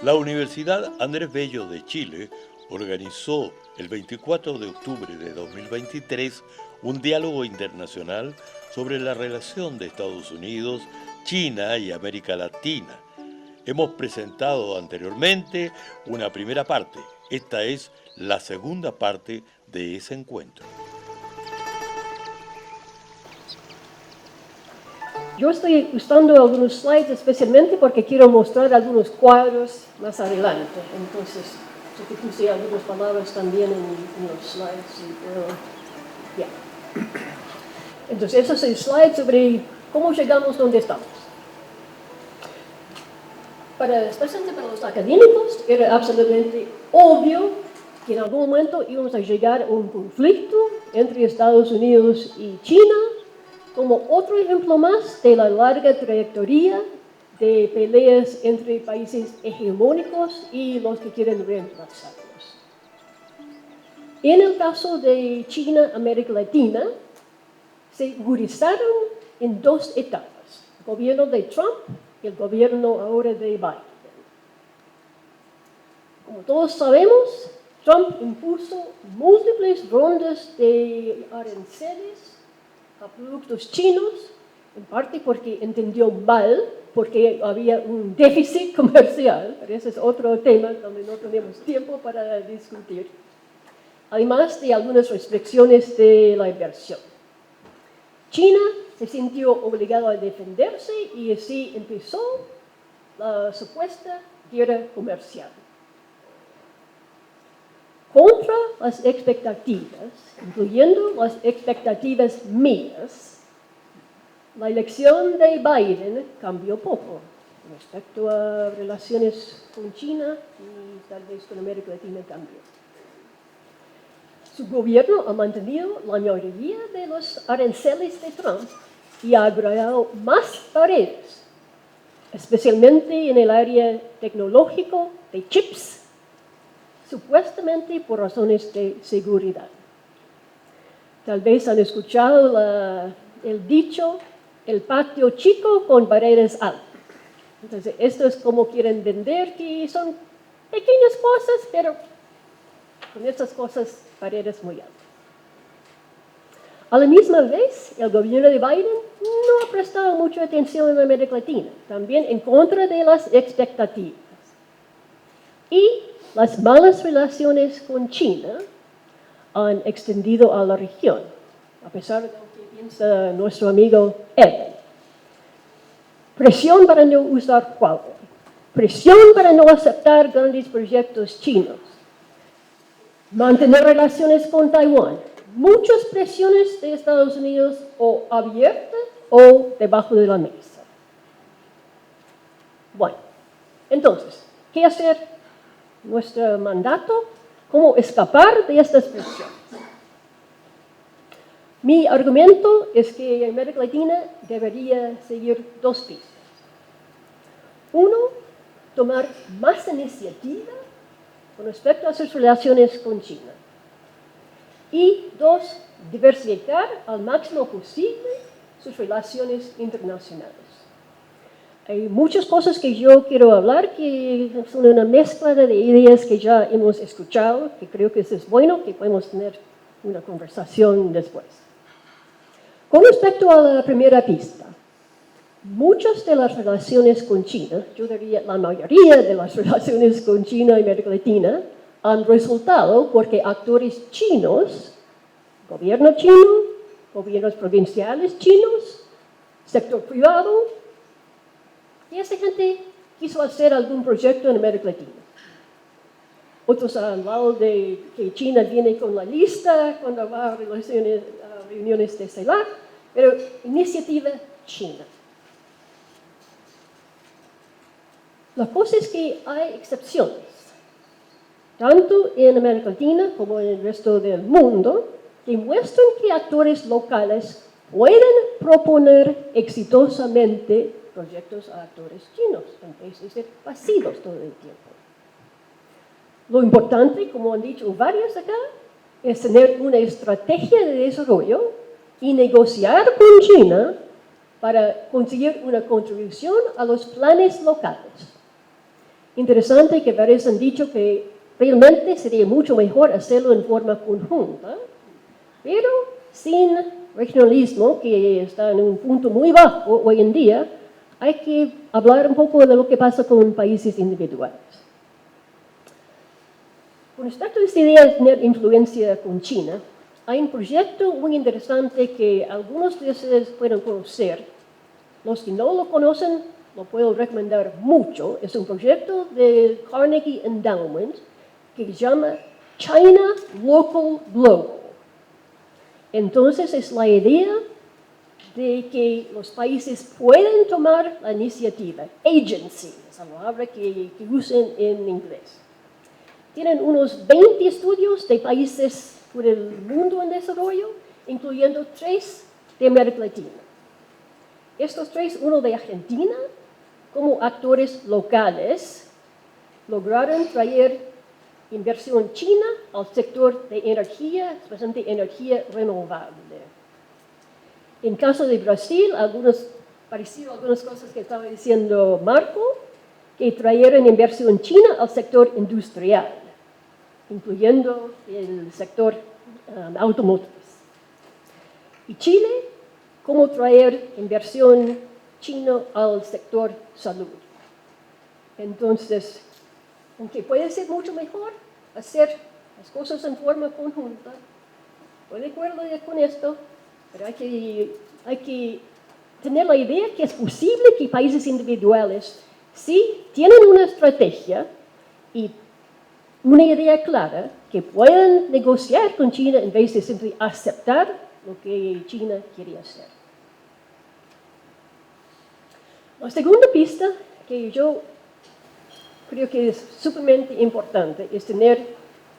La Universidad Andrés Bello de Chile organizó el 24 de octubre de 2023 un diálogo internacional sobre la relación de Estados Unidos, China y América Latina. Hemos presentado anteriormente una primera parte. Esta es la segunda parte de ese encuentro. Yo estoy usando algunos slides especialmente porque quiero mostrar algunos cuadros más adelante. Entonces, yo te puse algunas palabras también en los slides. Entonces, ese es el slide sobre cómo llegamos donde estamos. Especialmente para los académicos, era absolutamente obvio que en algún momento íbamos a llegar a un conflicto entre Estados Unidos y China, como otro ejemplo más de la larga trayectoria de peleas entre países hegemónicos y los que quieren reemplazarlos. En el caso de China, América Latina, se agudizaron en dos etapas, el gobierno de Trump y el gobierno ahora de Biden. Como todos sabemos, Trump impuso múltiples rondas de aranceles a productos chinos, en parte porque entendió mal, porque había un déficit comercial, pero ese es otro tema donde no tenemos tiempo para discutir, además de algunas restricciones de la inversión. China se sintió obligado a defenderse y así empezó la supuesta guerra comercial. Contra las expectativas, incluyendo las expectativas mías, la elección de Biden cambió poco respecto a relaciones con China y tal vez con América Latina también. Su gobierno ha mantenido la mayoría de los aranceles de Trump y ha agregado más barreras, especialmente en el área tecnológico de chips, supuestamente por razones de seguridad. Tal vez han escuchado el dicho, el patio chico con paredes altas. Entonces, esto es como quieren vender, que son pequeñas cosas, pero con estas cosas, paredes muy altas. A la misma vez, el gobierno de Biden no ha prestado mucha atención a América Latina, también en contra de las expectativas. Y las malas relaciones con China han extendido a la región, a pesar de lo que piensa nuestro amigo Evan. Presión para no usar Huawei, presión para no aceptar grandes proyectos chinos, mantener relaciones con Taiwán, muchas presiones de Estados Unidos o abiertas o debajo de la mesa. Bueno, entonces, ¿qué hacer? Nuestro mandato, cómo escapar de estas presiones. Mi argumento es que América Latina debería seguir dos pistas. Uno, tomar más iniciativa con respecto a sus relaciones con China. Y dos, diversificar al máximo posible sus relaciones internacionales. Hay muchas cosas que yo quiero hablar que son una mezcla de ideas que ya hemos escuchado, que creo que eso es bueno, que podemos tener una conversación después. Con respecto a la primera pista, muchas de las relaciones con China, yo diría la mayoría de las relaciones con China y América Latina, han resultado porque actores chinos, gobierno chino, gobiernos provinciales chinos, sector privado, y esa gente quiso hacer algún proyecto en América Latina. Otros han hablado de que China viene con la lista cuando va a reuniones de CELAC, pero iniciativa china. La cosa es que hay excepciones, tanto en América Latina como en el resto del mundo, que muestran que actores locales pueden proponer exitosamente proyectos a actores chinos, en vez de ser pasivos todo el tiempo. Lo importante, como han dicho varios acá, es tener una estrategia de desarrollo y negociar con China para conseguir una contribución a los planes locales. interesante que varios han dicho que realmente sería mucho mejor hacerlo en forma conjunta, pero sin regionalismo, que está en un punto muy bajo hoy en día, hay que hablar un poco de lo que pasa con países individuales. Con respecto a esta idea de tener influencia con China, hay un proyecto muy interesante que algunos de ustedes pueden conocer. Los que no lo conocen, lo puedo recomendar mucho. Es un proyecto del Carnegie Endowment que se llama China Local Global. Entonces es la idea de que los países pueden tomar la iniciativa, agency, esa palabra que usan en inglés. Tienen unos 20 estudios de países por el mundo en desarrollo, incluyendo 3 de América Latina. Estos 3, uno de Argentina, como actores locales, lograron traer inversión china al sector de energía, especialmente energía renovable. En caso de Brasil, parecido a algunas cosas que estaba diciendo Marco, que trajeron inversión china al sector industrial, incluyendo el sector automotriz. Y Chile, cómo traer inversión china al sector salud. Entonces, aunque puede ser mucho mejor hacer las cosas en forma conjunta, estoy de acuerdo con esto, pero hay que tener la idea que es posible que países individuales, si tienen una estrategia y una idea clara, que puedan negociar con China en vez de simplemente aceptar lo que China quiere hacer. La segunda pista que yo creo que es sumamente importante es tener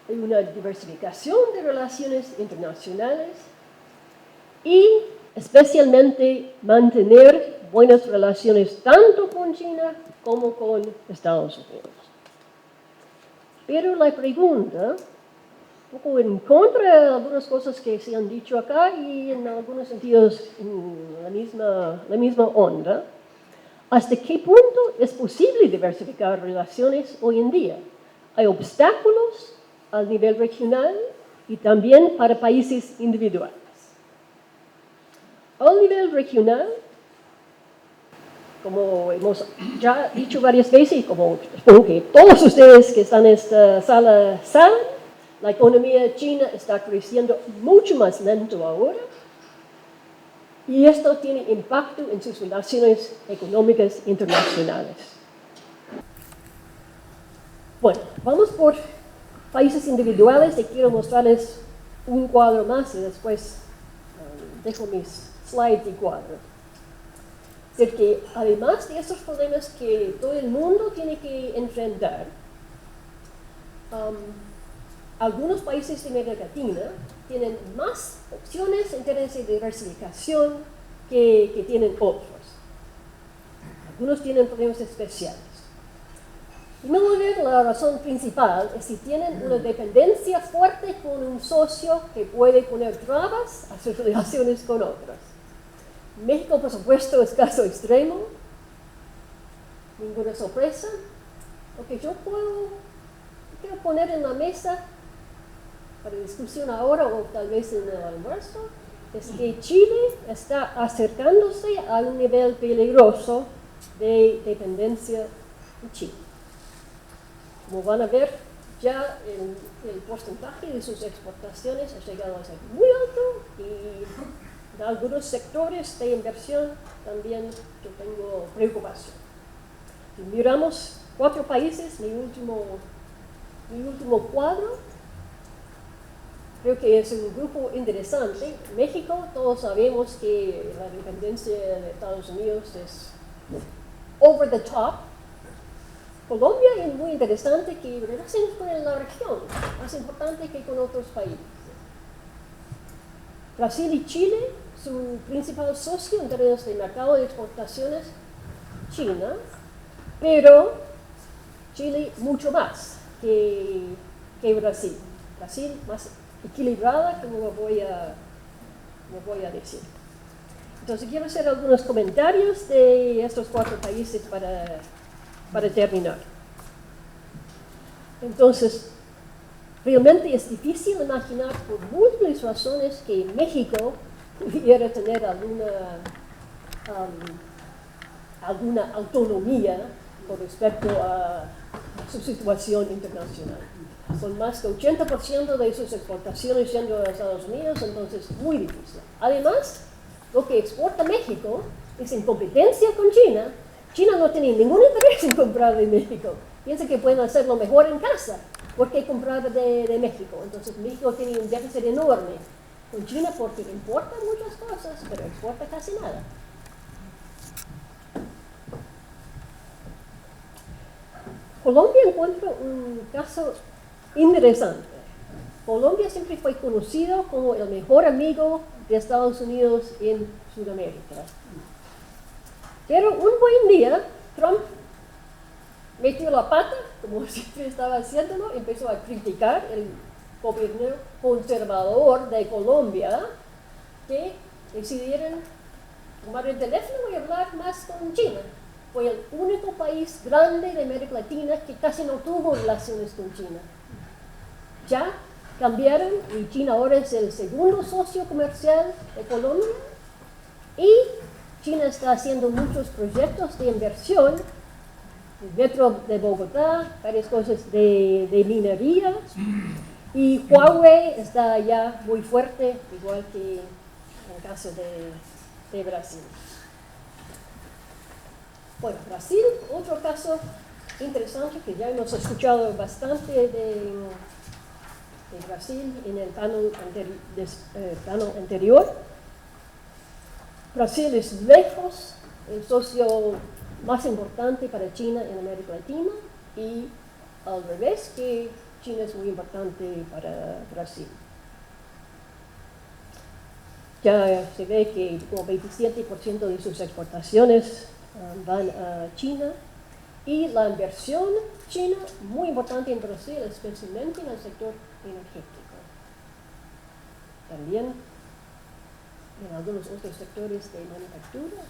una diversificación de relaciones internacionales y especialmente mantener buenas relaciones tanto con China como con Estados Unidos. Pero la pregunta, un poco en contra de algunas cosas que se han dicho acá y en algunos sentidos en la misma onda, ¿hasta qué punto es posible diversificar relaciones hoy en día? Hay obstáculos al nivel regional y también para países individuales. Al nivel regional, como hemos ya dicho varias veces, y como supongo que todos ustedes que están en esta sala saben, la economía china está creciendo mucho más lento ahora y esto tiene impacto en sus relaciones económicas internacionales. Bueno, vamos por países individuales y quiero mostrarles un cuadro más y después dejo mis slides de cuadro. Es decir, que además de estos problemas que todo el mundo tiene que enfrentar, algunos países de América Latina tienen más opciones en términos de diversificación que tienen otros. Algunos tienen problemas especiales. En primer lugar, la razón principal es si tienen una dependencia fuerte con un socio que puede poner trabas a sus relaciones con otros. México, por supuesto, es caso extremo. Ninguna sorpresa. Lo que yo quiero poner en la mesa para discusión ahora o tal vez en el almuerzo es que Chile está acercándose a un nivel peligroso de dependencia de China. Como van a ver, ya el porcentaje de sus exportaciones ha llegado a ser muy alto y en algunos sectores de inversión también yo tengo preocupación. Si miramos 4 países, mi último cuadro, creo que es un grupo interesante. México, todos sabemos que la dependencia de Estados Unidos es over the top. Colombia es muy interesante que relaciones con la región, más importante que con otros países. Brasil y Chile, su principal socio en términos de mercado de exportaciones, China, pero Chile mucho más que Brasil. Brasil más equilibrada, como lo voy a decir. Entonces quiero hacer algunos comentarios de estos 4 países para terminar. Entonces, realmente es difícil imaginar por múltiples razones que México pudiera tener alguna autonomía con respecto a su situación internacional. Con más de 80% de sus exportaciones yendo a Estados Unidos, entonces muy difícil. Además, lo que exporta México es en competencia con China. China no tiene ningún interés en comprar de México. Piensa que pueden hacerlo mejor en casa. ¿Por qué comprar de México? Entonces México tiene un déficit enorme con China porque importa muchas cosas, pero exporta casi nada. Colombia encuentra un caso interesante. Colombia siempre fue conocido como el mejor amigo de Estados Unidos en Sudamérica. Pero un buen día, Trump metió la pata, como siempre estaba haciéndolo, empezó a criticar el gobierno conservador de Colombia, que decidieron tomar el teléfono y hablar más con China. Fue el único país grande de América Latina que casi no tuvo relaciones con China. Ya cambiaron y China ahora es el segundo socio comercial de Colombia y China está haciendo muchos proyectos de inversión, el metro de Bogotá, varias cosas de minería, y Huawei está ya muy fuerte, igual que en el caso de Brasil. Bueno, Brasil, otro caso interesante que ya hemos escuchado bastante de Brasil en el panel anterior. Brasil es lejos el socio más importante para China en América Latina y al revés, que China es muy importante para Brasil. Ya se ve que como 27% de sus exportaciones van a China y la inversión china muy importante en Brasil, especialmente en el sector energético. También en algunos otros sectores de manufactura.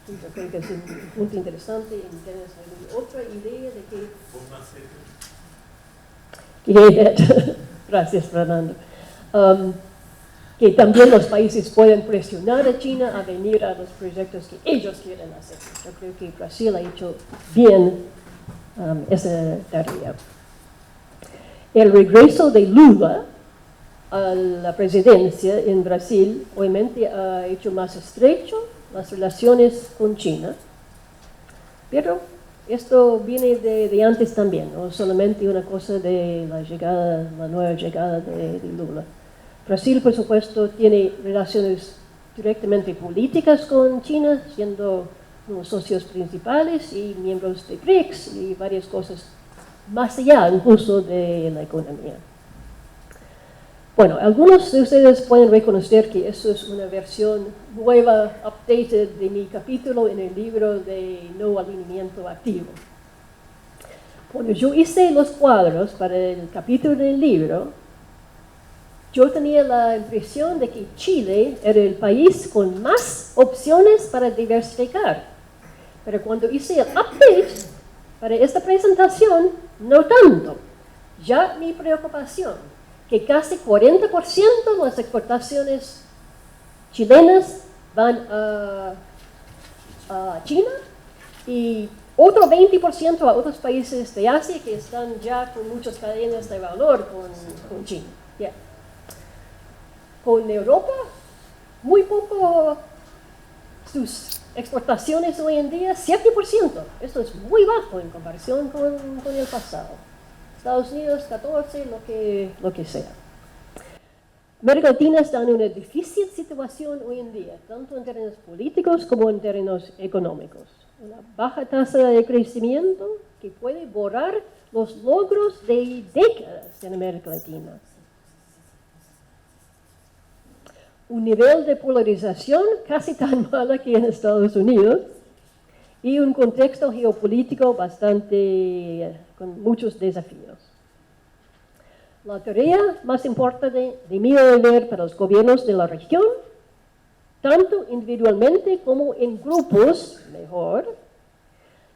Y yo creo que es un punto interesante y tienes otra idea de que... Gracias, Fernando. Que también los países pueden presionar a China a venir a los proyectos que ellos quieren hacer. Yo creo que Brasil ha hecho bien esa tarea. El regreso de Lula a la presidencia en Brasil obviamente ha hecho más estrecho las relaciones con China, pero esto viene de antes también, no solamente una cosa de la nueva llegada de Lula. Brasil, por supuesto, tiene relaciones directamente políticas con China, siendo unos socios principales y miembros de BRICS y varias cosas más allá incluso de la economía. Bueno, algunos de ustedes pueden reconocer que eso es una versión nueva, updated, de mi capítulo en el libro de No Alineamiento Activo. Cuando yo hice los cuadros para el capítulo del libro, yo tenía la impresión de que Chile era el país con más opciones para diversificar. Pero cuando hice el update para esta presentación, no tanto. Ya mi preocupación, que casi 40% de las exportaciones chilenas van a China y otro 20% a otros países de Asia que están ya con muchas cadenas de valor con China. Yeah. Con Europa, muy poco sus exportaciones hoy en día, 7%. Esto es muy bajo en comparación con el pasado. Estados Unidos, 14%, lo que sea. América Latina está en una difícil situación hoy en día, tanto en términos políticos como en términos económicos. Una baja tasa de crecimiento que puede borrar los logros de décadas en América Latina. Un nivel de polarización casi tan mala que en Estados Unidos y un contexto geopolítico bastante con muchos desafíos. La tarea más importante de mi ver para los gobiernos de la región, tanto individualmente como en grupos, mejor,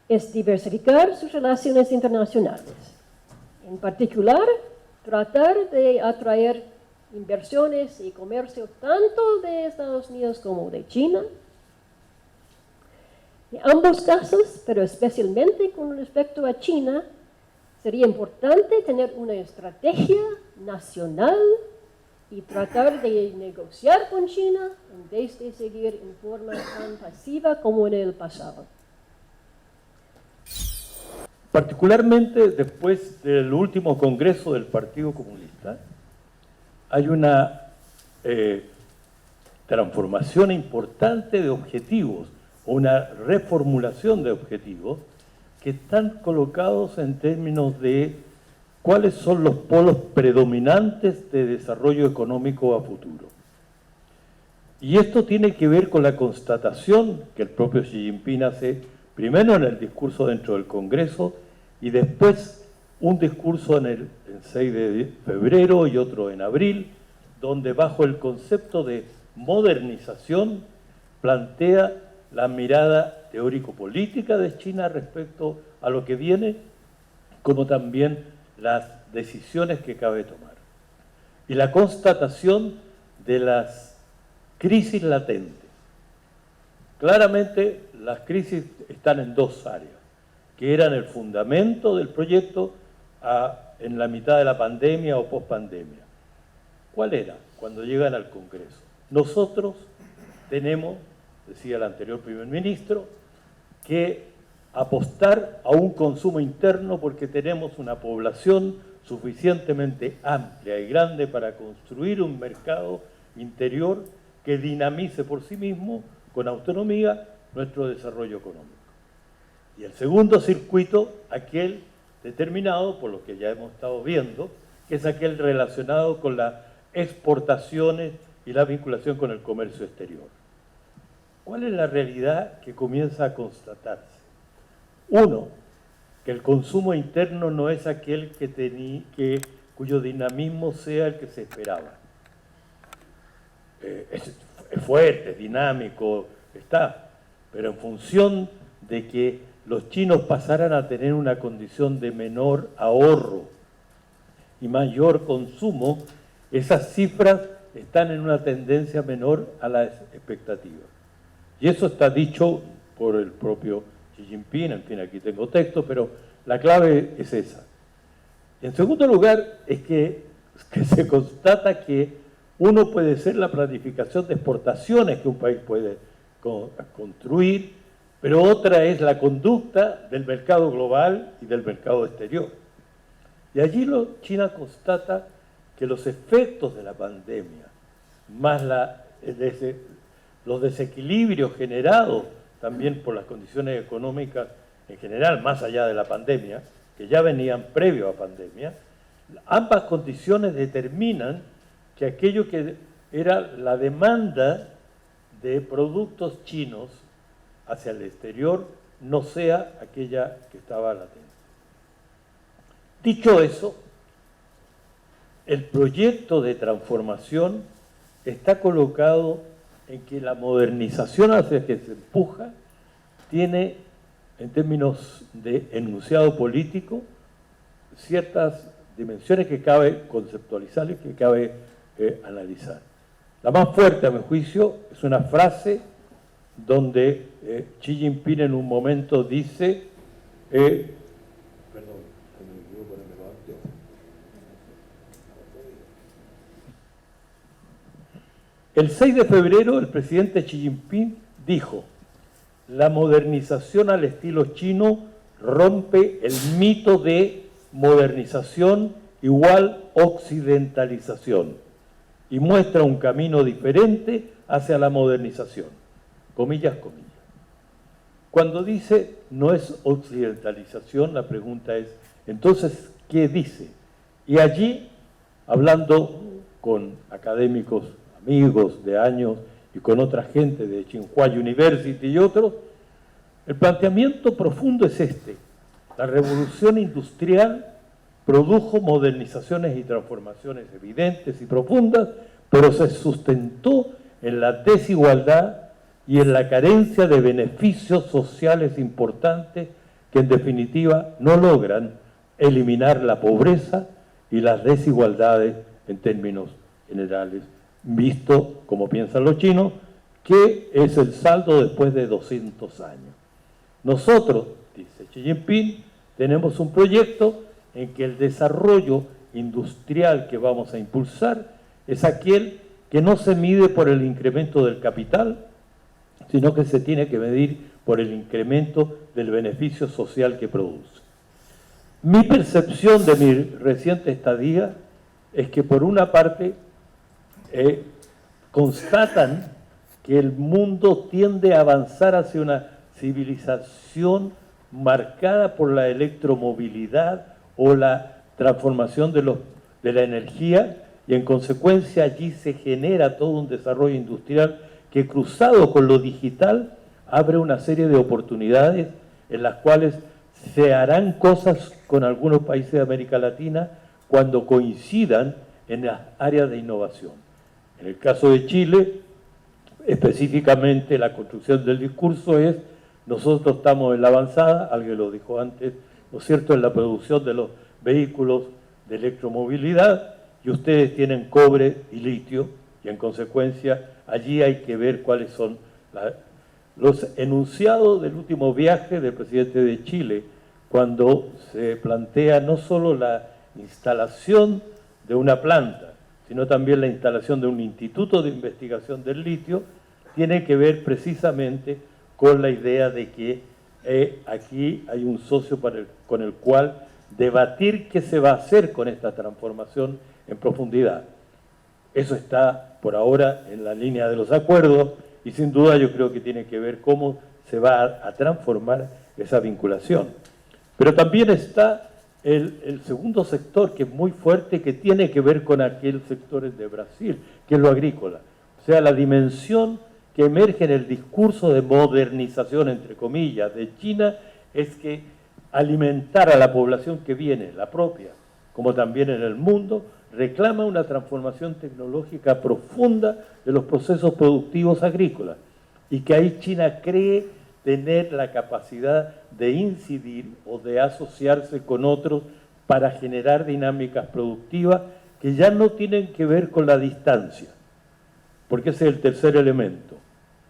es diversificar sus relaciones internacionales En particular, tratar de atraer inversiones y comercio tanto de Estados Unidos como de China. En ambos casos, pero especialmente con respecto a China, sería importante tener una estrategia nacional y tratar de negociar con China en vez de seguir en forma tan pasiva como en el pasado. Particularmente después del último congreso del Partido Comunista, hay una transformación importante de objetivos, una reformulación de objetivos que están colocados en términos de cuáles son los polos predominantes de desarrollo económico a futuro. Y esto tiene que ver con la constatación que el propio Xi Jinping hace primero en el discurso dentro del Congreso y después un discurso en 6 de febrero y otro en abril, donde bajo el concepto de modernización plantea la mirada teórico-política de China respecto a lo que viene, como también las decisiones que cabe tomar. Y la constatación de las crisis latentes. Claramente las crisis están en dos áreas, que eran el fundamento del proyecto en la mitad de la pandemia o pospandemia. ¿Cuál era? Cuando llegan al Congreso. Nosotros tenemos, decía el anterior primer ministro, que apostar a un consumo interno porque tenemos una población suficientemente amplia y grande para construir un mercado interior que dinamice por sí mismo, con autonomía, nuestro desarrollo económico. Y el segundo circuito, aquel determinado por lo que ya hemos estado viendo, que es aquel relacionado con las exportaciones y la vinculación con el comercio exterior. ¿Cuál es la realidad que comienza a constatarse? Uno, que el consumo interno no es aquel cuyo dinamismo sea el que se esperaba. Es fuerte, es dinámico, está, pero en función de que los chinos pasaran a tener una condición de menor ahorro y mayor consumo, esas cifras están en una tendencia menor a las expectativas. Y eso está dicho por el propio Xi Jinping, en fin, aquí tengo texto, pero la clave es esa. En segundo lugar, es que se constata que uno puede ser la planificación de exportaciones que un país puede construir, pero otra es la conducta del mercado global y del mercado exterior. Y allí China constata que los efectos de la pandemia, más los desequilibrios generados también por las condiciones económicas en general, más allá de la pandemia, que ya venían previo a pandemia, ambas condiciones determinan que aquello que era la demanda de productos chinos hacia el exterior no sea aquella que estaba latente. Dicho eso, el proyecto de transformación está colocado en que la modernización hacia que se empuja tiene, en términos de enunciado político, ciertas dimensiones que cabe conceptualizar y que cabe analizar. La más fuerte, a mi juicio, es una frase donde Xi Jinping en un momento dice, el 6 de febrero el presidente Xi Jinping dijo: la modernización al estilo chino rompe el mito de modernización igual occidentalización y muestra un camino diferente hacia la modernización. Comillas, comillas. Cuando dice no es occidentalización, la pregunta es, entonces, ¿qué dice? Y allí, hablando con académicos, amigos de años y con otra gente de Tsinghua University y otros, el planteamiento profundo es este: la revolución industrial produjo modernizaciones y transformaciones evidentes y profundas, pero se sustentó en la desigualdad y en la carencia de beneficios sociales importantes que en definitiva no logran eliminar la pobreza y las desigualdades en términos generales, visto, como piensan los chinos, que es el saldo después de 200 años. Nosotros, dice Xi Jinping, tenemos un proyecto en que el desarrollo industrial que vamos a impulsar es aquel que no se mide por el incremento del capital, sino que se tiene que medir por el incremento del beneficio social que produce. Mi percepción de mi reciente estadía es que por una parte constatan que el mundo tiende a avanzar hacia una civilización marcada por la electromovilidad o la transformación de la energía, y en consecuencia allí se genera todo un desarrollo industrial que, cruzado con lo digital, abre una serie de oportunidades en las cuales se harán cosas con algunos países de América Latina cuando coincidan en las áreas de innovación. En el caso de Chile, específicamente la construcción del discurso es: nosotros estamos en la avanzada, alguien lo dijo antes, ¿no es cierto?, en la producción de los vehículos de electromovilidad, y ustedes tienen cobre y litio, y en consecuencia allí hay que ver cuáles son los enunciados del último viaje del presidente de Chile, cuando se plantea no solo la instalación de una planta, sino también la instalación de un instituto de investigación del litio, tiene que ver precisamente con la idea de que aquí hay un socio con el cual debatir qué se va a hacer con esta transformación en profundidad. Eso está por ahora en la línea de los acuerdos y sin duda yo creo que tiene que ver cómo se va a transformar esa vinculación. Pero también está el segundo sector, que es muy fuerte, que tiene que ver con aquel sector de Brasil, que es lo agrícola. O sea, la dimensión que emerge en el discurso de modernización, entre comillas, de China, es que alimentar a la población que viene, la propia, como también en el mundo, reclama una transformación tecnológica profunda de los procesos productivos agrícolas, y que ahí China cree tener la capacidad de incidir o de asociarse con otros para generar dinámicas productivas que ya no tienen que ver con la distancia, porque ese es el tercer elemento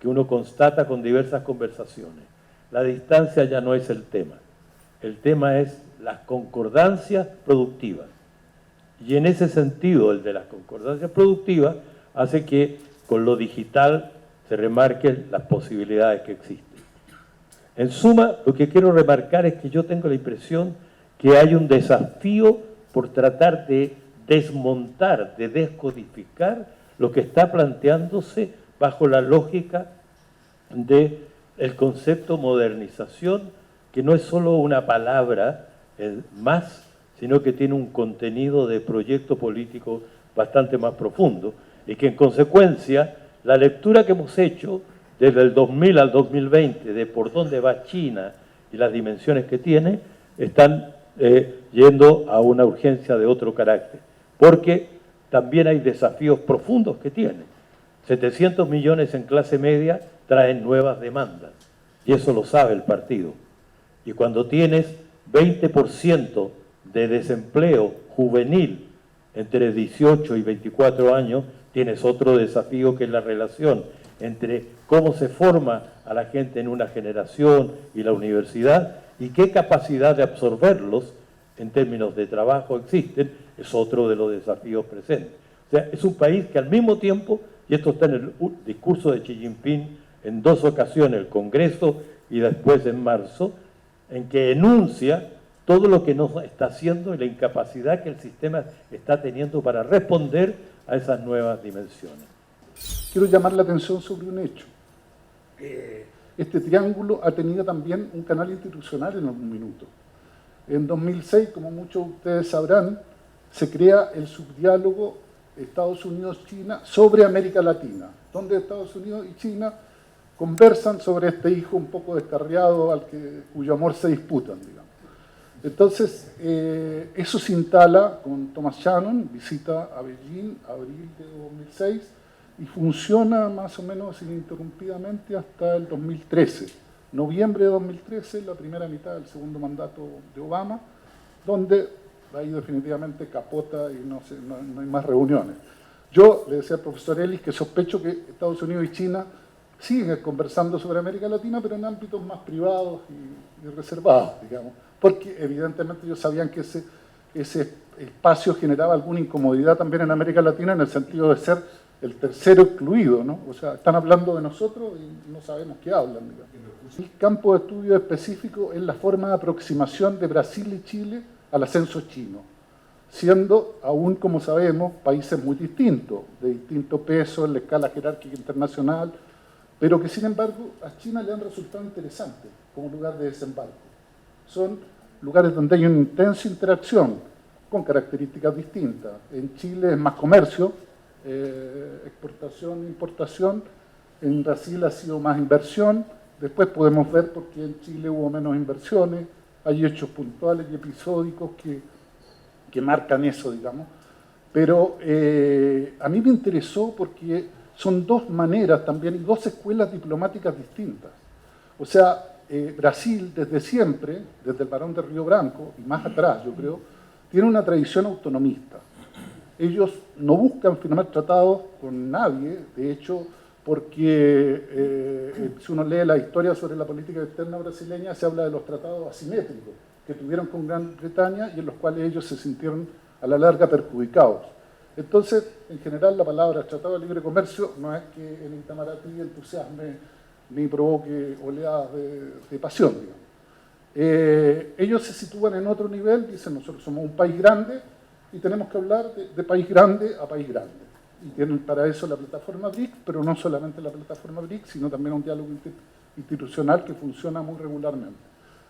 que uno constata con diversas conversaciones. La distancia ya no es el tema es las concordancias productivas. Y en ese sentido, el de las concordancias productivas hace que con lo digital se remarquen las posibilidades que existen. En suma, lo que quiero remarcar es que yo tengo la impresión que hay un desafío por tratar de desmontar, de descodificar lo que está planteándose bajo la lógica del concepto modernización, que no es solo una palabra más, sino que tiene un contenido de proyecto político bastante más profundo, y que en consecuencia la lectura que hemos hecho desde el 2000 al 2020 de por dónde va China y las dimensiones que tiene, están yendo a una urgencia de otro carácter, porque también hay desafíos profundos que tiene. 700 millones en clase media traen nuevas demandas, y eso lo sabe el partido. Y cuando tienes 20% de desempleo juvenil entre 18 y 24 años, tienes otro desafío, que es la relación entre cómo se forma a la gente en una generación y la universidad, y qué capacidad de absorberlos en términos de trabajo existen, es otro de los desafíos presentes. O sea, es un país que al mismo tiempo, y esto está en el discurso de Xi Jinping en 2 ocasiones, el Congreso y después en marzo, en que enuncia todo lo que no está haciendo y la incapacidad que el sistema está teniendo para responder a esas nuevas dimensiones. Quiero llamar la atención sobre un hecho. Este triángulo ha tenido también un canal institucional en algún minuto. En 2006, como muchos de ustedes sabrán, se crea el subdiálogo Estados Unidos-China sobre América Latina, donde Estados Unidos y China conversan sobre este hijo un poco descarriado cuyo amor se disputan, digamos. Entonces, eso se instala con Thomas Shannon, visita a Beijing, abril de 2006, y funciona más o menos ininterrumpidamente hasta el 2013. Noviembre de 2013, la primera mitad del segundo mandato de Obama, donde ahí definitivamente capota y no hay más reuniones. Yo le decía al profesor Ellis que sospecho que Estados Unidos y China siguen conversando sobre América Latina, pero en ámbitos más privados y reservados, digamos, porque evidentemente ellos sabían que ese espacio generaba alguna incomodidad también en América Latina en el sentido de ser el tercero excluido, ¿no? O sea, están hablando de nosotros y no sabemos qué hablan, digamos. El campo de estudio específico es la forma de aproximación de Brasil y Chile al ascenso chino, siendo aún, como sabemos, países muy distintos, de distinto peso en la escala jerárquica internacional, pero que sin embargo a China le han resultado interesantes como lugar de desembarco. Son lugares donde hay una intensa interacción con características distintas. En Chile es más comercio, exportación, importación. En Brasil ha sido más inversión. Después podemos ver por qué en Chile hubo menos inversiones. Hay hechos puntuales y episódicos que marcan eso, digamos. Pero a mí me interesó porque son dos maneras también y dos escuelas diplomáticas distintas. O sea, Brasil desde siempre, desde el Barón de Río Branco y más atrás, yo creo, tiene una tradición autonomista. Ellos no buscan firmar tratados con nadie, de hecho, porque si uno lee la historia sobre la política externa brasileña, se habla de los tratados asimétricos que tuvieron con Gran Bretaña y en los cuales ellos se sintieron a la larga perjudicados. Entonces, en general, la palabra Tratado de Libre Comercio no es que en Itamaraty entusiasme ni provoque oleadas de pasión, digamos. Ellos se sitúan en otro nivel, dicen, nosotros somos un país grande y tenemos que hablar de país grande a país grande. Y tienen para eso la plataforma BRICS, pero no solamente la plataforma BRICS, sino también un diálogo institucional que funciona muy regularmente.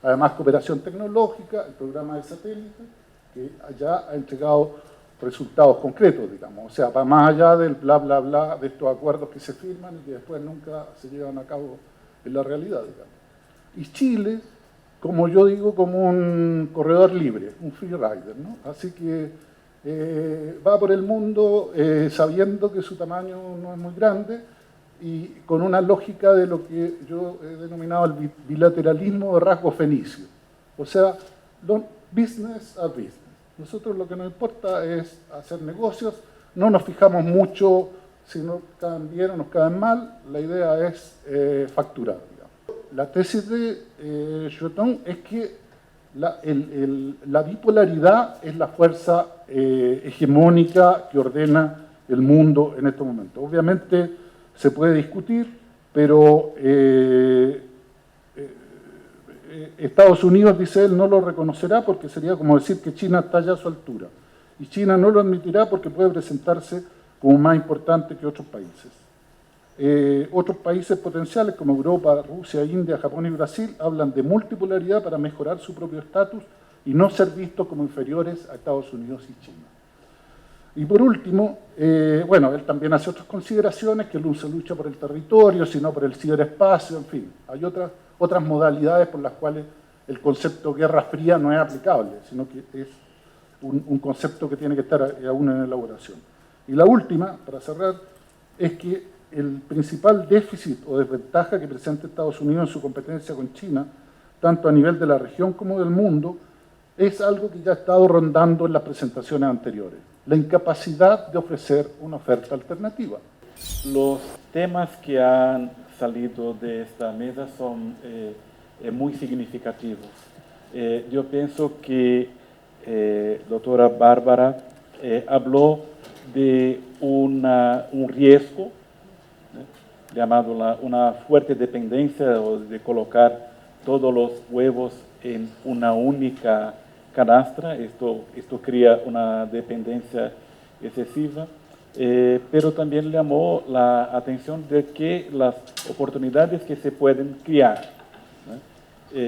Además, cooperación tecnológica, el programa de satélite, que allá ha entregado resultados concretos, digamos. O sea, va más allá del bla, bla, bla de estos acuerdos que se firman y que después nunca se llevan a cabo en la realidad, digamos. Y Chile, como yo digo, como un corredor libre, un free rider, ¿no? Así que va por el mundo sabiendo que su tamaño no es muy grande y con una lógica de lo que yo he denominado el bilateralismo de rasgo fenicio. O sea, business as business. Nosotros lo que nos importa es hacer negocios, no nos fijamos mucho si nos caen bien o nos caen mal, la idea es facturar, digamos. La tesis de Joton es que la bipolaridad es la fuerza hegemónica que ordena el mundo en estos momentos. Obviamente se puede discutir, pero Estados Unidos, dice él, no lo reconocerá porque sería como decir que China está ya a su altura. Y China no lo admitirá porque puede presentarse como más importante que otros países. Otros países potenciales como Europa, Rusia, India, Japón y Brasil hablan de multipolaridad para mejorar su propio estatus y no ser vistos como inferiores a Estados Unidos y China. Y por último, bueno, él también hace otras consideraciones, que no se lucha por el territorio, sino por el ciberespacio, en fin. Hay otras modalidades por las cuales el concepto guerra fría no es aplicable, sino que es un concepto que tiene que estar aún en elaboración. Y la última, para cerrar, es que el principal déficit o desventaja que presenta Estados Unidos en su competencia con China, tanto a nivel de la región como del mundo, es algo que ya ha estado rondando en las presentaciones anteriores: la incapacidad de ofrecer una oferta alternativa. Los temas que han salido de esta mesa son muy significativos. Yo pienso que doctora Bárbara habló de un riesgo llamado una fuerte dependencia, o de colocar todos los huevos en una única canastra. Esto crea una dependencia excesiva, pero también llamó la atención de que las oportunidades que se pueden crear, ¿no?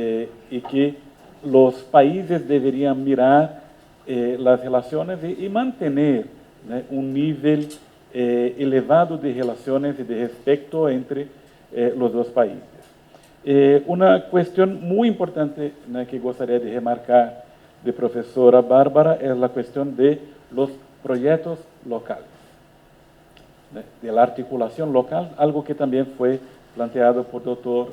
Y que los países deberían mirar las relaciones y mantener, ¿no?, un nivel elevado de relaciones y de respeto entre los dos países. Una cuestión muy importante, ¿no?, que gostaria de remarcar de profesora Bárbara es la cuestión de los proyectos locales, ¿no?, de la articulación local, algo que también fue planteado por doctor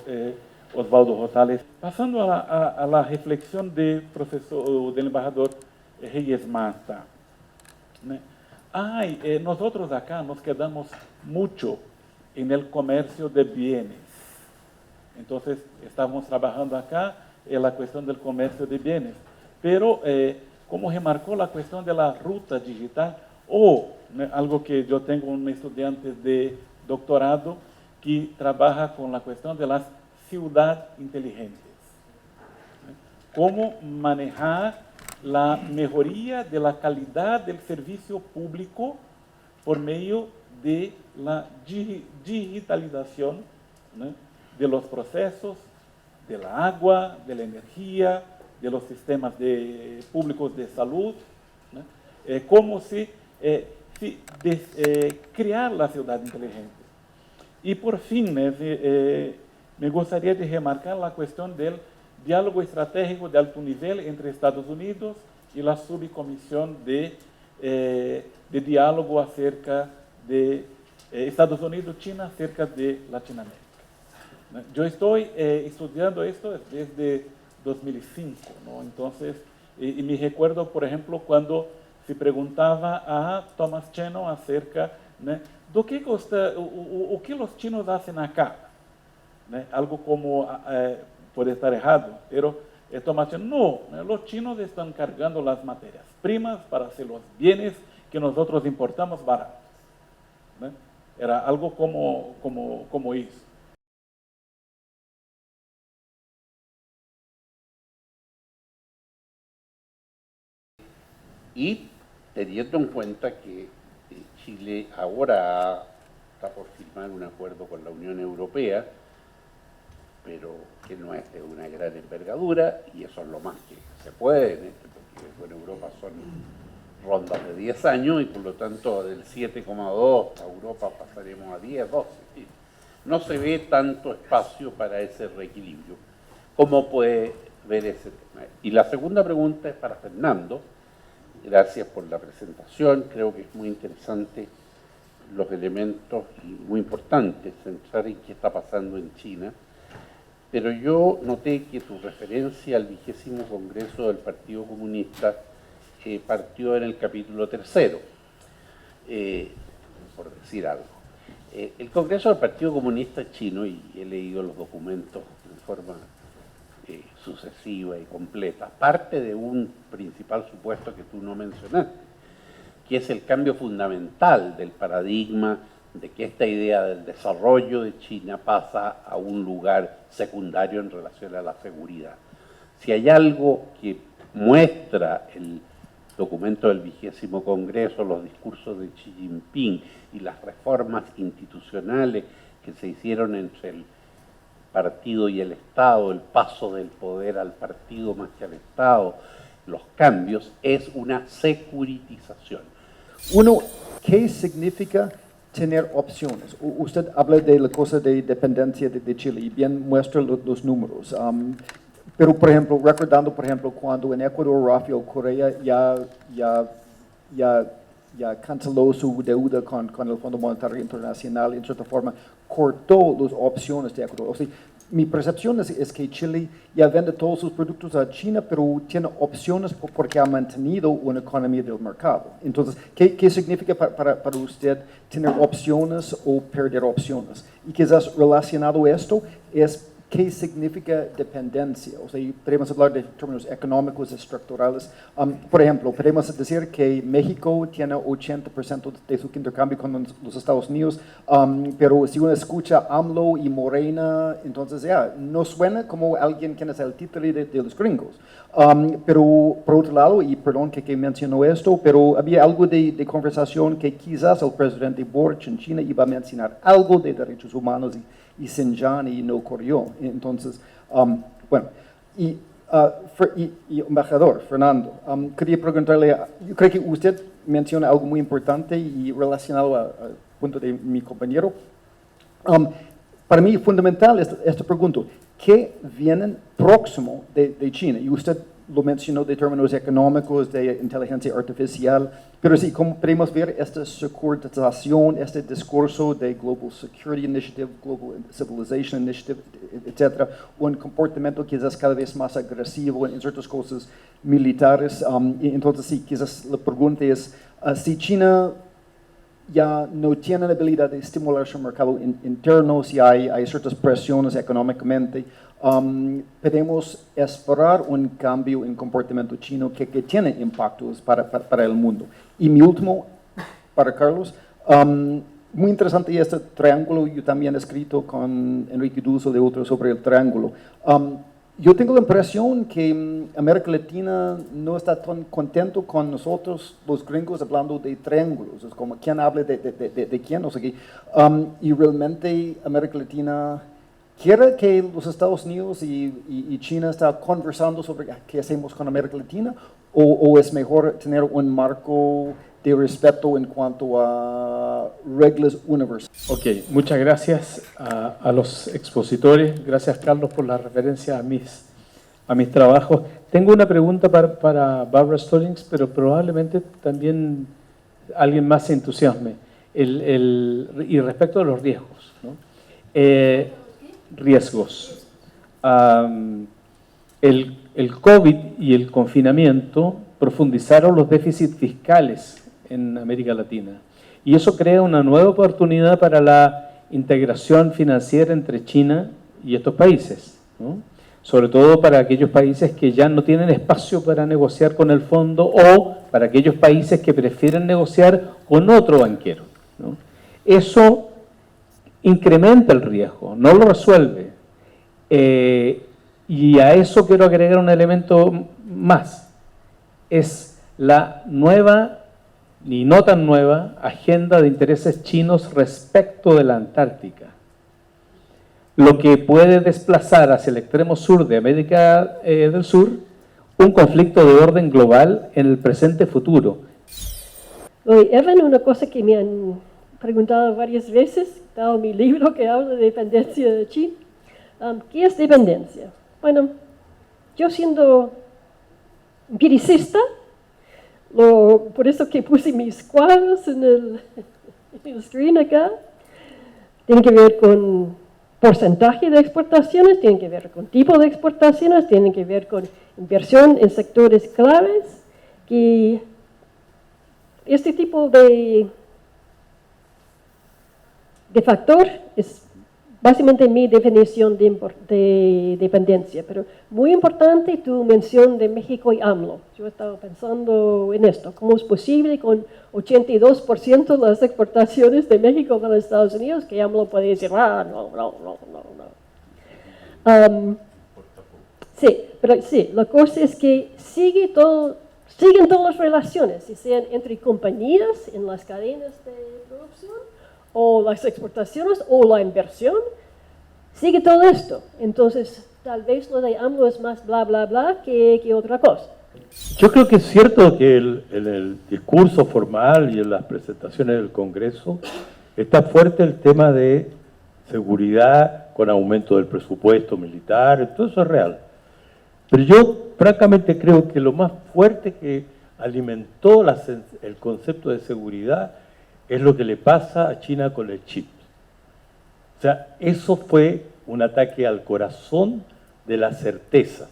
Osvaldo Rosales. Pasando a la reflexión del embajador Reyes Mata. Nosotros acá nos quedamos mucho en el comercio de bienes. Entonces, estamos trabajando acá en la cuestión del comercio de bienes. Pero, como remarcó la cuestión de la ruta digital, algo que yo tengo un estudiante de doctorado que trabaja con la cuestión de las ciudades inteligentes. Cómo manejar la mejoría de la calidad del servicio público por medio de la digitalización, ¿no?, de los procesos, de la agua, de la energía, de los sistemas públicos de salud, ¿no? Cómo crear la ciudad inteligente. Y por fin, me gustaría de remarcar la cuestión del diálogo estratégico de alto nivel entre Estados Unidos y la subcomisión de diálogo acerca de Estados Unidos-China acerca de Latinoamérica. Yo estoy estudiando esto desde 2005, ¿no? Entonces, y me recuerdo, por ejemplo, cuando se preguntaba a Thomas Chennault acerca, ¿no?, do que o que los chinos hacen acá, ¿no? Algo como, puede estar errado, pero Thomas Chennault, no, los chinos están cargando las materias primas para hacer los bienes que nosotros importamos baratos, ¿no? Era algo como eso. Y teniendo en cuenta que Chile ahora está por firmar un acuerdo con la Unión Europea, pero que no es de una gran envergadura, y eso es lo más que se puede, porque en Europa son rondas de 10 años, y por lo tanto del 7,2 a Europa pasaremos a 10, 12. No se ve tanto espacio para ese reequilibrio. ¿Cómo puede ver ese tema? Y la segunda pregunta es para Fernando. Gracias por la presentación, creo que es muy interesante los elementos y muy importante centrar en qué está pasando en China, pero yo noté que tu referencia al 20º Congreso del Partido Comunista partió en el capítulo 3, por decir algo. El Congreso del Partido Comunista Chino, y he leído los documentos en forma sucesiva y completa, parte de un principal supuesto que tú no mencionaste, que es el cambio fundamental del paradigma de que esta idea del desarrollo de China pasa a un lugar secundario en relación a la seguridad. Si hay algo que muestra el documento del 20º Congreso, los discursos de Xi Jinping y las reformas institucionales que se hicieron entre el partido y el Estado, el paso del poder al partido más que al Estado, los cambios, es una securitización. Uno, ¿qué significa tener opciones? Usted habla de la cosa de dependencia de Chile y bien muestra los números. Pero, por ejemplo, recordando, por ejemplo, cuando en Ecuador, Rafael Correa ya canceló su deuda con el Fondo Monetario Internacional, en cierta forma cortó las opciones de Ecuador. O sea, mi percepción es que Chile ya vende todos sus productos a China, pero tiene opciones porque ha mantenido una economía del mercado. Entonces, ¿qué significa para usted tener opciones o perder opciones? Y quizás relacionado a esto es ¿qué significa dependencia? O sea, podemos hablar de términos económicos, estructurales. Por ejemplo, podemos decir que México tiene 80% de su intercambio con los Estados Unidos, pero si uno escucha AMLO y Morena, entonces ya, no suena como alguien que es el títere de los gringos. Pero por otro lado, y perdón que mencionó esto, pero había algo de conversación que quizás el presidente Boric en China iba a mencionar algo de derechos humanos y Xinjiang y no ocurrió. Entonces, bueno, y embajador Fernando, quería preguntarle, yo creo que usted menciona algo muy importante y relacionado al punto de mi compañero. Para mí fundamental esta pregunta, ¿qué viene próximo de China? Y usted lo mencionó de términos económicos, de inteligencia artificial, pero sí, como podemos ver, esta securitización, este discurso de Global Security Initiative, Global Civilization Initiative, etcétera, un comportamiento quizás cada vez más agresivo en ciertas cosas militares. Y entonces sí, quizás la pregunta es, si China ya no tiene la habilidad de estimular su mercado interno, si hay ciertas presiones económicamente, podemos esperar un cambio en comportamiento chino que tiene impactos para el mundo. Y mi último, para Carlos, muy interesante este triángulo, yo también he escrito con Enrique Duso de otros sobre el triángulo. Yo tengo la impresión que América Latina no está tan contento con nosotros, los gringos, hablando de triángulos. Es como quién habla de quién, no sé qué. Y realmente América Latina quiere que los Estados Unidos y China estén conversando sobre qué hacemos con América Latina, o es mejor tener un marco de respeto en cuanto a reglas universales. Ok, muchas gracias a los expositores. Gracias, Carlos, por la referencia a mis trabajos. Tengo una pregunta para Barbara Stallings, pero probablemente también alguien más se entusiasme. Y respecto a los riesgos, ¿no? Riesgos. El COVID y el confinamiento profundizaron los déficits fiscales en América Latina. Y eso crea una nueva oportunidad para la integración financiera entre China y estos países, ¿no? Sobre todo para aquellos países que ya no tienen espacio para negociar con el fondo, o para aquellos países que prefieren negociar con otro banquero, ¿no? Eso incrementa el riesgo, no lo resuelve. Y a eso quiero agregar un elemento más. Es la nueva, y no tan nueva, agenda de intereses chinos respecto de la Antártica. Lo que puede desplazar hacia el extremo sur de América del Sur un conflicto de orden global en el presente futuro. Evan, una cosa que me han preguntado varias veces, dado mi libro que habla de dependencia de China. ¿Qué es dependencia? Bueno, yo siendo empiricista, por eso que puse mis cuadros en el screen acá, tiene que ver con porcentaje de exportaciones, tiene que ver con tipo de exportaciones, tiene que ver con inversión en sectores claves, que este tipo de factor es básicamente mi definición de dependencia, pero muy importante tu mención de México y AMLO. Yo he estado pensando en esto, ¿cómo es posible con 82% de las exportaciones de México para los Estados Unidos que AMLO puede decir, no. Sí, pero sí, la cosa es que siguen todas las relaciones, si sean entre compañías en las cadenas de producción, o las exportaciones, o la inversión, sigue todo esto. Entonces, tal vez lo de AMLO es más bla, bla, bla que otra cosa. Yo creo que es cierto que en el discurso formal y en las presentaciones del Congreso está fuerte el tema de seguridad con aumento del presupuesto militar, todo eso es real. Pero yo francamente creo que lo más fuerte que alimentó el concepto de seguridad es lo que le pasa a China con el chip. O sea, eso fue un ataque al corazón de las certezas.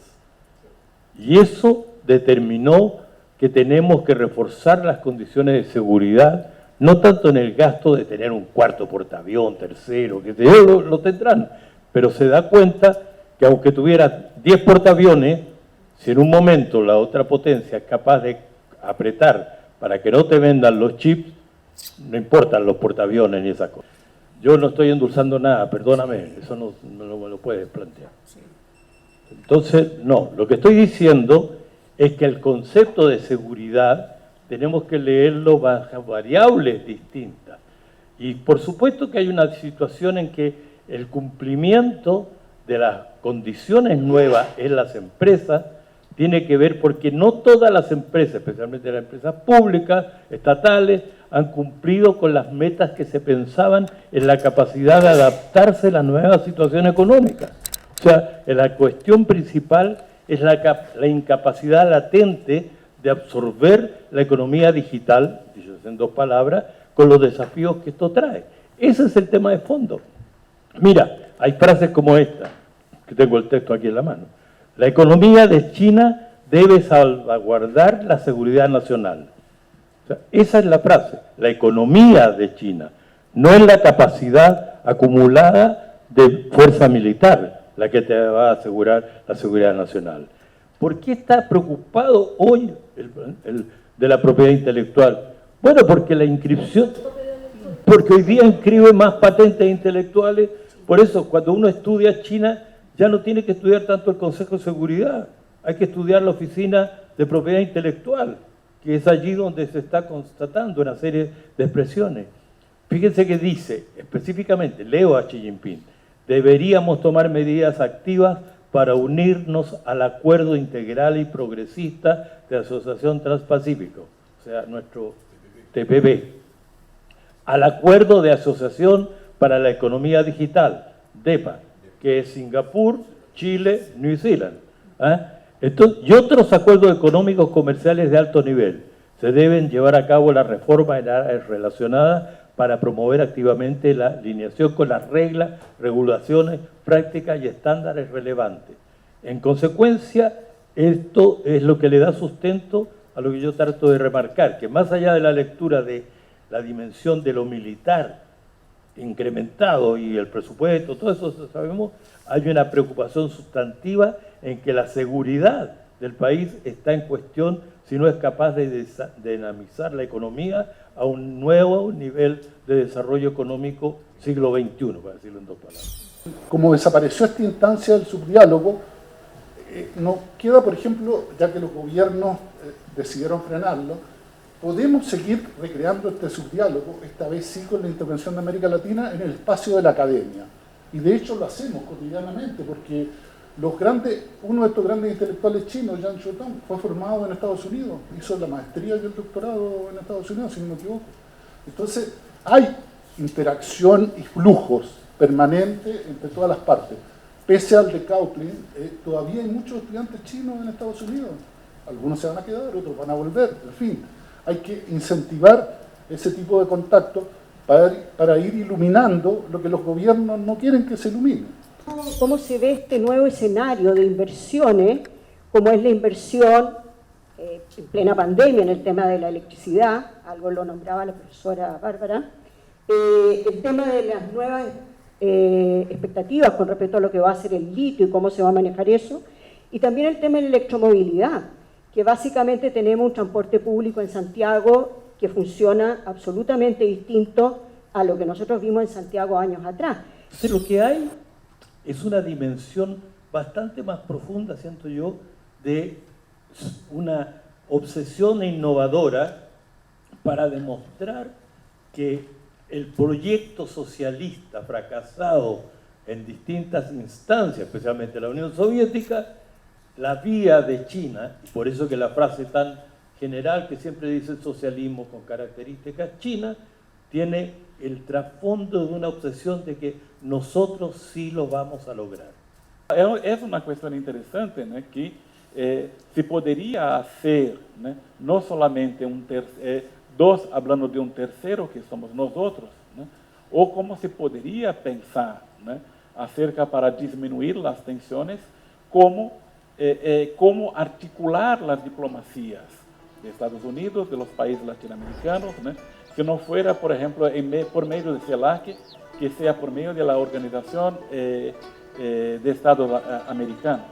Y eso determinó que tenemos que reforzar las condiciones de seguridad, no tanto en el gasto de tener un cuarto portaavión, tercero, que lo tendrán, pero se da cuenta que aunque tuviera 10 portaaviones, si en un momento la otra potencia es capaz de apretar para que no te vendan los chips, no importan los portaaviones ni esas cosas. Yo no estoy endulzando nada, perdóname, eso no me lo puedes plantear. Entonces, no, lo que estoy diciendo es que el concepto de seguridad tenemos que leerlo bajo variables distintas. Y por supuesto que hay una situación en que el cumplimiento de las condiciones nuevas en las empresas tiene que ver porque no todas las empresas, especialmente las empresas públicas, estatales, han cumplido con las metas que se pensaban en la capacidad de adaptarse a la nueva situación económica. O sea, la cuestión principal es la incapacidad latente de absorber la economía digital, dicho en dos palabras, con los desafíos que esto trae. Ese es el tema de fondo. Mira, hay frases como esta, que tengo el texto aquí en la mano. La economía de China debe salvaguardar la seguridad nacional. O sea, esa es la frase, la economía de China, no es la capacidad acumulada de fuerza militar la que te va a asegurar la seguridad nacional. ¿Por qué está preocupado hoy de la propiedad intelectual? Bueno, porque la inscripción, porque hoy día inscribe más patentes intelectuales. Por eso, cuando uno estudia China, ya no tiene que estudiar tanto el Consejo de Seguridad, hay que estudiar la Oficina de Propiedad Intelectual, que es allí donde se está constatando una serie de expresiones. Fíjense que dice, específicamente, leo a Xi Jinping, deberíamos tomar medidas activas para unirnos al acuerdo integral y progresista de Asociación Transpacífico, o sea, nuestro TPP, al acuerdo de Asociación para la Economía Digital, DEPA, que es Singapur, Chile, New Zealand. Y otros acuerdos económicos comerciales de alto nivel. Se deben llevar a cabo las reformas relacionadas para promover activamente la alineación con las reglas, regulaciones, prácticas y estándares relevantes. En consecuencia, esto es lo que le da sustento a lo que yo trato de remarcar, que más allá de la lectura de la dimensión de lo militar incrementado y el presupuesto, todo eso sabemos, hay una preocupación sustantiva en que la seguridad del país está en cuestión si no es capaz de dinamizar la economía a un nuevo nivel de desarrollo económico siglo XXI, para decirlo en dos palabras. Como desapareció esta instancia del subdiálogo, nos queda, por ejemplo, ya que los gobiernos decidieron frenarlo, podemos seguir recreando este subdiálogo, esta vez sí con la intervención de América Latina, en el espacio de la academia. Y de hecho lo hacemos cotidianamente, porque uno de estos grandes intelectuales chinos, Yang Xiaotong, fue formado en Estados Unidos, hizo la maestría y el doctorado en Estados Unidos, si no me equivoco. Entonces, hay interacción y flujos permanentes entre todas las partes. Pese al decoupling, todavía hay muchos estudiantes chinos en Estados Unidos. Algunos se van a quedar, otros van a volver, en fin. Hay que incentivar ese tipo de contacto para ir iluminando lo que los gobiernos no quieren que se ilumine. ¿Cómo se ve este nuevo escenario de inversiones, como es la inversión en plena pandemia en el tema de la electricidad, algo lo nombraba la profesora Bárbara, el tema de las nuevas expectativas con respecto a lo que va a ser el litio y cómo se va a manejar eso, y también el tema de la electromovilidad, que básicamente tenemos un transporte público en Santiago que funciona absolutamente distinto a lo que nosotros vimos en Santiago años atrás. Entonces, lo que hay es una dimensión bastante más profunda, siento yo, de una obsesión innovadora para demostrar que el proyecto socialista fracasado en distintas instancias, especialmente la Unión Soviética, la vía de China, y por eso que la frase tan general que siempre dice el socialismo con características chinas, tiene el trasfondo de una obsesión de que nosotros sí lo vamos a lograr. Es una cuestión interesante, ¿no? Que se podría hacer, ¿no? No solamente dos hablando de un tercero que somos nosotros, ¿no? O cómo se podría pensar, ¿no? Acerca para disminuir las tensiones, cómo articular las diplomacias de Estados Unidos, de los países latinoamericanos, ¿no? Que no fuera, por ejemplo, por medio de CELAC, que sea por medio de la Organización de Estados Americanos,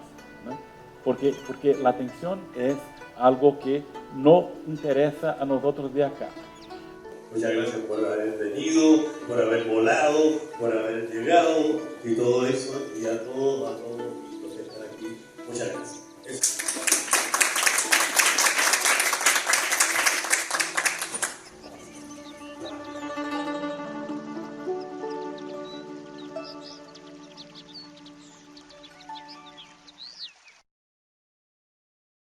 ¿no? Porque la tensión es algo que no interesa a nosotros de acá. Muchas gracias por haber venido, por haber volado, por haber llegado y todo eso.